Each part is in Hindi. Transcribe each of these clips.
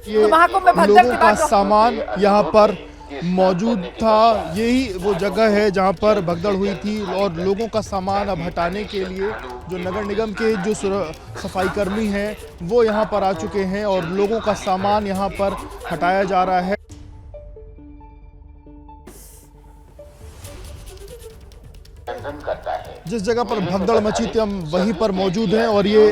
ये महाकुंभ में भगदड़ लोगों के का बाद सामान यहाँ पर मौजूद था। यही वो जगह है जहाँ पर भगदड़ हुई थी और लोगों का सामान अब हटाने के लिए जो नगर निगम के जो सफाई कर्मी हैं वो यहाँ पर आ चुके हैं और लोगों का सामान यहाँ पर हटाया जा रहा है। जिस जगह पर भगदड़ मची थी हम वहीं पर मौजूद हैं और ये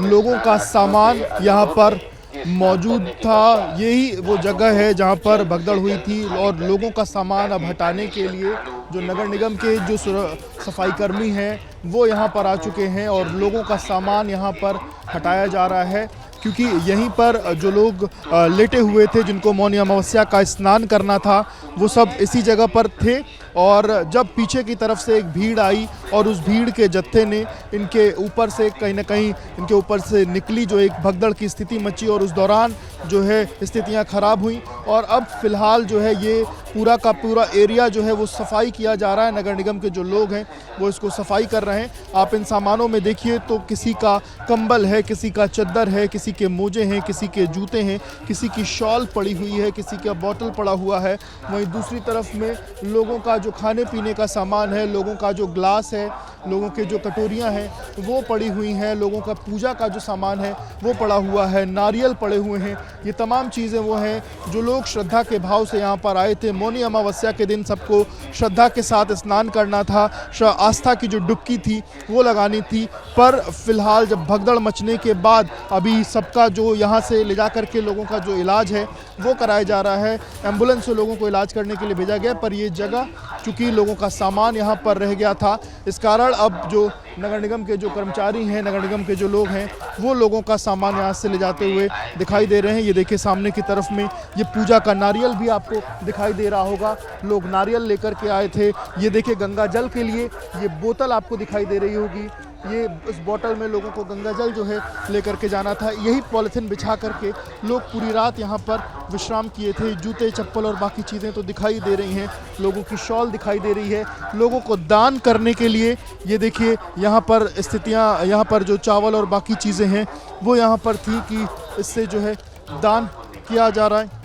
लोगों का सामान यहाँ पर मौजूद था। यही वो जगह है जहाँ पर भगदड़ हुई थी और लोगों का सामान अब हटाने के लिए जो नगर निगम के जो सफाई कर्मी हैं वो यहाँ पर आ चुके हैं और लोगों का सामान यहाँ पर हटाया जा रहा है, क्योंकि यहीं पर जो लोग लेटे हुए थे जिनको मौनी अमावस्या का स्नान करना था वो सब इसी जगह पर थे। और जब पीछे की तरफ से एक भीड़ आई और उस भीड़ के जत्थे ने इनके ऊपर से कहीं ना कहीं इनके ऊपर से निकली, जो एक भगदड़ की स्थिति मची और उस दौरान जो है स्थितियां खराब हुई। और अब फिलहाल जो है ये पूरा का पूरा एरिया जो है वो सफाई किया जा रहा है। नगर निगम के जो लोग हैं वो इसको सफाई कर रहे हैं। आप इन सामानों में देखिए तो किसी का कंबल है, किसी का चद्दर है, किसी के मोजे हैं, किसी के जूते हैं, किसी की शॉल पड़ी हुई है, किसी का बोतल पड़ा हुआ है। वहीं दूसरी तरफ में लोगों का जो खाने पीने का सामान है, लोगों का जो ग्लास है, लोगों के जो कटोरियां हैं वो पड़ी हुई हैं, लोगों का पूजा का जो सामान है वो पड़ा हुआ है, नारियल पड़े हुए हैं। ये तमाम चीज़ें वो हैं जो लोग श्रद्धा के भाव से यहाँ पर आए थे। मौनी अमावस्या के दिन सबको श्रद्धा के साथ स्नान करना था, आस्था की जो डुबकी थी वो लगानी थी। पर फिलहाल जब भगदड़ मचने के बाद अभी सबका जो यहाँ से ले जा करके लोगों का जो इलाज है वो कराया जा रहा है। एम्बुलेंस से लोगों को इलाज करने के लिए भेजा गया, पर ये जगह चूँकि लोगों का सामान यहाँ पर रह गया था, इस कारण अब जो नगर निगम के जो कर्मचारी हैं, नगर निगम के जो लोग हैं वो लोगों का सामान यहाँ से ले जाते हुए दिखाई दे रहे हैं। ये देखिए सामने की तरफ में ये पूजा का नारियल भी आपको दिखाई दे रहा होगा, लोग नारियल लेकर के आए थे। ये देखिए गंगा जल के लिए ये बोतल आपको दिखाई दे रही होगी, ये इस बोतल में लोगों को गंगा जल जो है लेकर के जाना था। यही पॉलिथीन बिछा करके लोग पूरी रात यहाँ पर विश्राम किए थे। जूते चप्पल और बाकी चीज़ें तो दिखाई दे रही हैं, लोगों की शॉल दिखाई दे रही है। लोगों को दान करने के लिए ये देखिए यहाँ पर स्थितियाँ, यहाँ पर जो चावल और बाकी चीज़ें हैं वो यहाँ पर थी कि इससे जो है दान किया जा रहा है।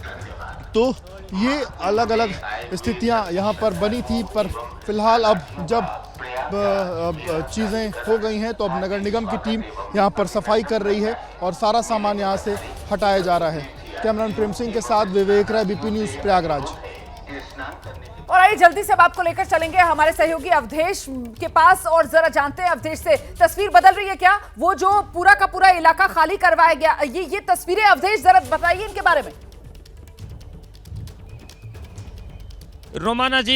तो ये अलग अलग स्थितियाँ यहाँ पर बनी थी, पर फिलहाल अब जब चीज़ें हो गई हैं तो अब नगर निगम की टीम यहाँ पर सफाई कर रही है और सारा सामान यहाँ से हटाया जा रहा है। कैमरामैन प्रेम सिंह के साथ विवेक राय, बीपी न्यूज़, प्रयागराज। और आइए जल्दी से अब आपको लेकर चलेंगे हमारे सहयोगी अवधेश के पास और जरा जानते हैं अवधेश से, तस्वीर बदल रही है क्या? वो जो पूरा का पूरा इलाका खाली करवाया गया, ये तस्वीरें अवधेश जरा बताइए इनके बारे में। रोमाना जी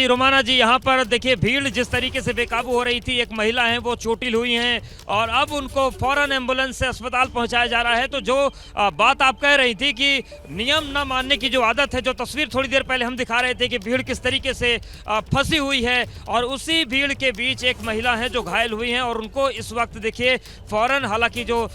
यहाँ पर देखिए भीड़ जिस तरीके से बेकाबू हो रही थी, एक महिला है वो चोटिल हुई हैं और अब उनको फौरन एम्बुलेंस से अस्पताल पहुंचाया जा रहा है। तो जो बात आप कह रही थी कि नियम न मानने की जो आदत है, जो तस्वीर थोड़ी देर पहले हम दिखा रहे थे कि भीड़ किस तरीके से फंसी हुई है और उसी भीड़ के बीच एक महिला है जो घायल हुई हैं और उनको इस वक्त देखिए फौरन, हालांकि जो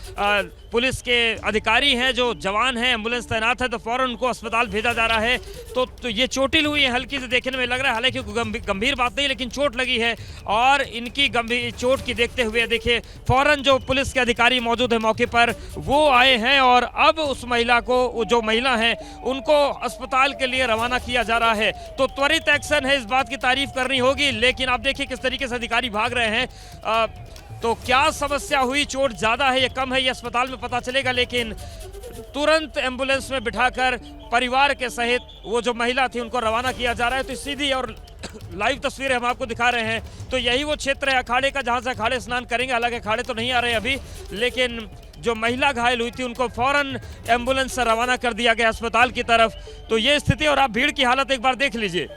पुलिस के अधिकारी हैं, जो जवान हैं, एम्बुलेंस तैनात है, तो फौरन उनको अस्पताल भेजा जा रहा है। तो ये चोटिल हुई है, हल्की से देखने में लग रहा है, हालांकि गंभीर बात नहीं, लेकिन चोट लगी है और इनकी गंभीर चोट की देखते हुए देखिए फौरन जो पुलिस के अधिकारी मौजूद है मौके पर वो आए हैं और अब उस महिला को, जो महिला है उनको अस्पताल के लिए रवाना किया जा रहा है। तो त्वरित एक्शन है, इस बात की तारीफ करनी होगी। लेकिन आप देखिए किस तरीके से अधिकारी भाग रहे हैं। तो क्या समस्या हुई, चोट ज्यादा है या कम है, ये अस्पताल में पता चलेगा, लेकिन तुरंत एम्बुलेंस में बिठाकर परिवार के सहित वो जो महिला थी उनको रवाना किया जा रहा है। तो सीधी और लाइव तस्वीरें हम आपको दिखा रहे हैं। तो यही वो क्षेत्र है अखाड़े का जहां से अखाड़े स्नान करेंगे, हालांकि अखाड़े तो नहीं आ रहे अभी, लेकिन जो महिला घायल हुई थी उनको फौरन एम्बुलेंस से रवाना कर दिया गया अस्पताल की तरफ। तो ये स्थिति, और आप भीड़ की हालत एक बार देख लीजिए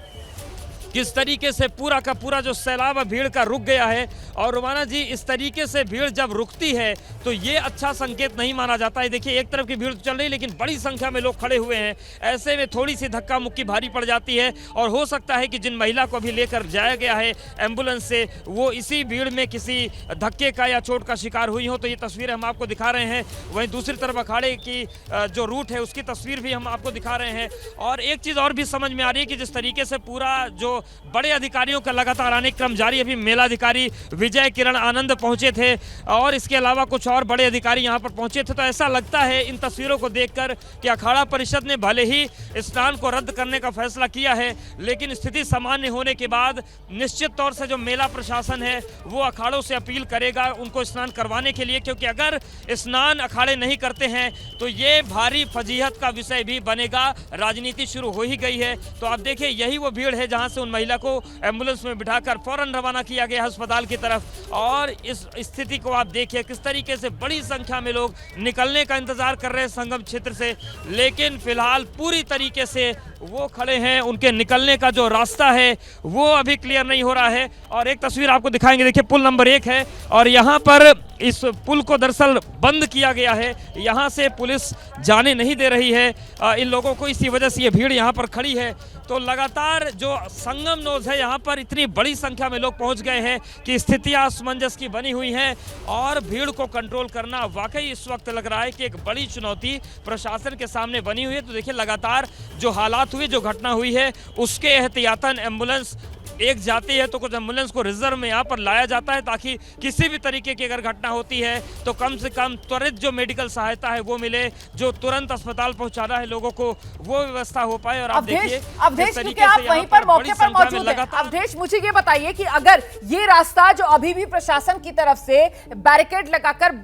किस तरीके से पूरा का पूरा जो सैलाब है भीड़ का रुक गया है। और रोमाना जी, इस तरीके से भीड़ जब रुकती है तो ये अच्छा संकेत नहीं माना जाता है। देखिए एक तरफ की भीड़ चल रही है लेकिन बड़ी संख्या में लोग खड़े हुए हैं, ऐसे में थोड़ी सी धक्का मुक्की भारी पड़ जाती है और हो सकता है कि जिन महिला को अभी लेकर जाया गया है एम्बुलेंस से वो इसी भीड़ में किसी धक्के का या चोट का शिकार हुई हो। तो ये तस्वीरें हम आपको दिखा रहे हैं। वहीं दूसरी तरफ अखाड़े की जो रूट है उसकी तस्वीर भी हम आपको दिखा रहे हैं। और एक चीज़ और भी समझ में आ रही है कि जिस तरीके से पूरा जो बड़े अधिकारियों का लगातार आने क्रम जारी। अभी मेलाधिकारी विजय किरण आनंद पहुंचे थे और इसके अलावा कुछ और बड़े अधिकारी यहां पर पहुंचे थे। तो ऐसा लगता है इन तस्वीरों को देखकर कि अखाड़ा परिषद ने भले ही स्नान को रद्द करने का फैसला किया है, लेकिन स्थिति सामान्य होने के बाद निश्चित तौर से जो मेला प्रशासन है वो अखाड़ों से अपील करेगा उनको स्नान करवाने के लिए, क्योंकि अगर स्नान अखाड़े नहीं करते हैं तो ये भारी फजीहत का विषय भी बनेगा। राजनीति शुरू हो ही गई है। तो आप देखिए यही वो भीड़ है जहां से उन महिला को एम्बुलेंस में बिठाकर फौरन रवाना किया गया अस्पताल की तरफ। और इस स्थिति को आप देखिए किस तरीके से बड़ी संख्या में लोग निकलने का इंतजार कर रहे हैं संगम क्षेत्र से, लेकिन फिलहाल पूरी तरीके से वो खड़े हैं। उनके निकलने का जो रास्ता है वो अभी क्लियर नहीं हो रहा है। और एक तस्वीर आपको दिखाएंगे, देखिए पुल नंबर 1 है और यहाँ पर इस पुल को दरअसल बंद किया गया है, यहाँ से पुलिस जाने नहीं दे रही है इन लोगों को, इसी वजह से ये भीड़ यहाँ पर खड़ी है। तो लगातार जो संगम नोज है यहाँ पर इतनी बड़ी संख्या में लोग पहुँच गए हैं कि स्थितियाँ असमंजस की बनी हुई हैं और भीड़ को कंट्रोल करना वाकई इस वक्त लग रहा है कि एक बड़ी चुनौती प्रशासन के सामने बनी हुई है। तो देखिए लगातार जो हालात हुए, जो घटना हुई है उसके एहतियातन एम्बुलेंस एक जाती है तो कुछ एम्बुलेंस को रिजर्व में यहाँ पर लाया जाता है ताकि किसी भी तरीके की अगर घटना होती है तो कम से कम त्वरित जो मेडिकल सहायता है वो मिले, जो तुरंत अस्पताल पहुंचाना है लोगों को वो व्यवस्था हो पाए। और आप देखिए अवधेश, क्योंकि आप वहीं पर मौके पर मौजूद हैं, अवधेश मुझे ये बताइए कि अगर ये रास्ता जो अभी भी प्रशासन की तरफ से बैरिकेड लगाकर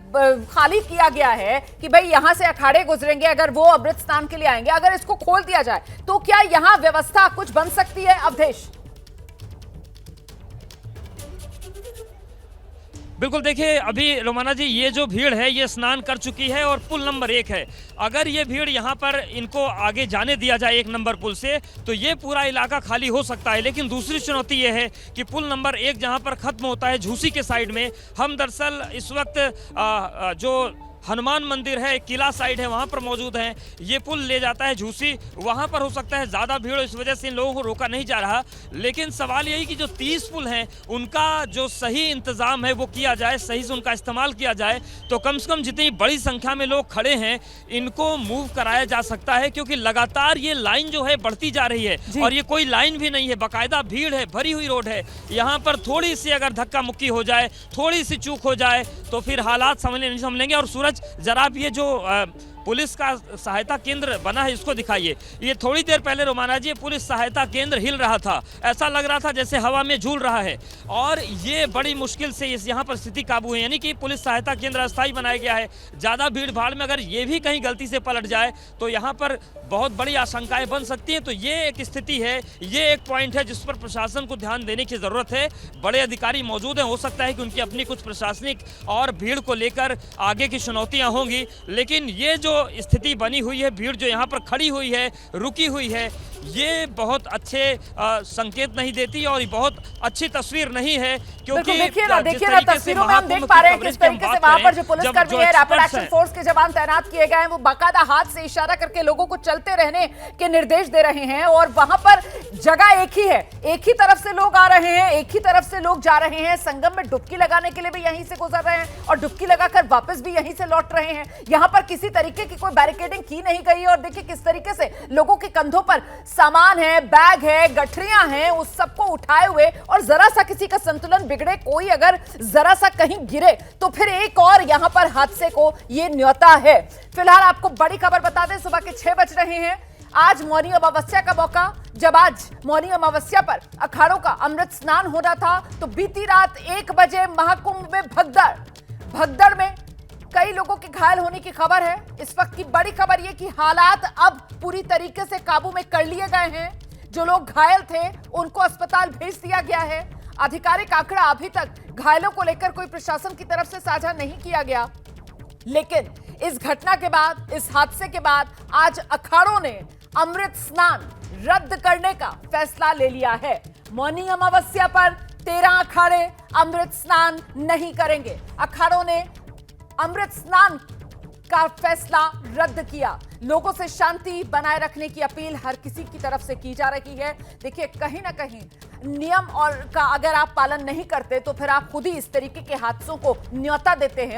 खाली किया गया है कि भाई यहाँ से अखाड़े गुजरेंगे, अगर वो अमृत स्नान के लिए आएंगे, अगर इसको खोल दिया जाए तो क्या यहाँ व्यवस्था कुछ बन सकती है अवधेश? बिल्कुल, देखिए अभी रोमाना जी ये जो भीड़ है ये स्नान कर चुकी है और पुल नंबर 1 है। अगर ये भीड़ यहाँ पर इनको आगे जाने दिया जाए 1 नंबर पुल से तो ये पूरा इलाका खाली हो सकता है। लेकिन दूसरी चुनौती ये है कि पुल नंबर 1 जहाँ पर खत्म होता है झूसी के साइड में, हम दरअसल इस वक्त जो हनुमान मंदिर है, किला साइड है, वहाँ पर मौजूद हैं। ये पुल ले जाता है झूसी, वहाँ पर हो सकता है ज़्यादा भीड़, इस वजह से इन लोगों को रोका नहीं जा रहा। लेकिन सवाल यही कि जो 30 पुल हैं उनका जो सही इंतज़ाम है वो किया जाए, सही से उनका इस्तेमाल किया जाए तो कम से कम जितनी बड़ी संख्या में लोग खड़े हैं इनको मूव कराया जा सकता है, क्योंकि लगातार ये लाइन जो है बढ़ती जा रही है और ये कोई लाइन भी नहीं है, बाकायदा भीड़ है, भरी हुई रोड है। यहाँ पर थोड़ी सी अगर धक्का मुक्की हो जाए, थोड़ी सी चूक हो जाए तो फिर हालात नहीं संभलेंगे। और सूरज जरा आप ये जो पुलिस का सहायता केंद्र बना है इसको दिखाइए। ये थोड़ी देर पहले रोमाना जी पुलिस सहायता केंद्र हिल रहा था, ऐसा लग रहा था जैसे हवा में झूल रहा है और ये बड़ी मुश्किल से इस यहाँ पर स्थिति काबू है। यानी कि पुलिस सहायता केंद्र अस्थायी बनाया गया है। ज़्यादा भीड़ भाड़ में अगर ये भी कहीं गलती से पलट जाए तो यहाँ पर बहुत बड़ी आशंकाएं बन सकती हैं। तो ये एक स्थिति है, ये एक पॉइंट है जिस पर प्रशासन को ध्यान देने की ज़रूरत है। बड़े अधिकारी मौजूद हैं, हो सकता है कि उनकी अपनी कुछ प्रशासनिक और भीड़ को लेकर आगे की चुनौतियाँ होंगी, लेकिन ये जो स्थिति बनी हुई है, भीड़ जो यहाँ पर खड़ी हुई है, रुकी हुई है, ये बहुत अच्छे संकेत नहीं देती और बहुत अच्छी तस्वीर नहीं है। क्योंकि देखिए ना तस्वीरों में हम देख पा रहे हैं किस तरीके से वहां पर जो पुलिसकर्मी है, रैपिड एक्शन फोर्स के जवान तैनात किए गए हैं, वो बाकायदा हाथ से इशारा करके लोगों को चलते रहने के निर्देश दे रहे हैं। और वहां पर जगह एक ही है, एक ही तरफ से लोग आ रहे हैं, एक ही तरफ से लोग जा रहे हैं। संगम में डुबकी लगाने के लिए भी यहीं से गुजर रहे हैं और डुबकी लगाकर वापस भी यहीं से लौट रहे हैं। यहां पर किसी तरीके की कोई बैरिकेडिंग की नहीं गई है। और देखिए किस तरीके से लोगों के कंधों पर सामान है, बैग है, गठरियां हैं, उस सबको उठाए हुए, और जरा सा किसी का संतुलन बिगड़े, कोई अगर जरा सा कहीं गिरे तो फिर एक और यहां पर हादसे को ये न्योता है। फिलहाल आपको बड़ी खबर बता दें, सुबह के 6 बज रहे हैं। आज मौनी अमावस्या का मौका, जब आज मौनी अमावस्या पर अखाड़ों का अमृत स्नान हो रहा था तो बीती रात 1 बजे महाकुंभ में भगदड़ में कई लोगों के घायल होने की खबर है। इस वक्त की बड़ी खबर यह कि हालात अब पूरी तरीके से काबू में कर लिए गए हैं। जो लोग घायल थे उनको अस्पताल भेज दिया गया है। आधिकारिक आंकड़ा अभी तक घायलों को लेकर कोई प्रशासन की तरफ से साझा नहीं किया गया, लेकिन इस घटना के बाद, इस हादसे के बाद आज अखाड़ों ने अमृत स्नान रद्द करने का फैसला ले लिया है। मौनी अमावस्या पर 13 अखाड़े अमृत स्नान नहीं करेंगे। अखाड़ों ने अमृत स्नान का फैसला रद्द किया। लोगों से शांति बनाए रखने की अपील हर किसी की तरफ से की जा रही है। देखिए कहीं ना कहीं नियम और का अगर आप पालन नहीं करते तो फिर आप खुद ही इस तरीके के हादसों को न्योता देते हैं।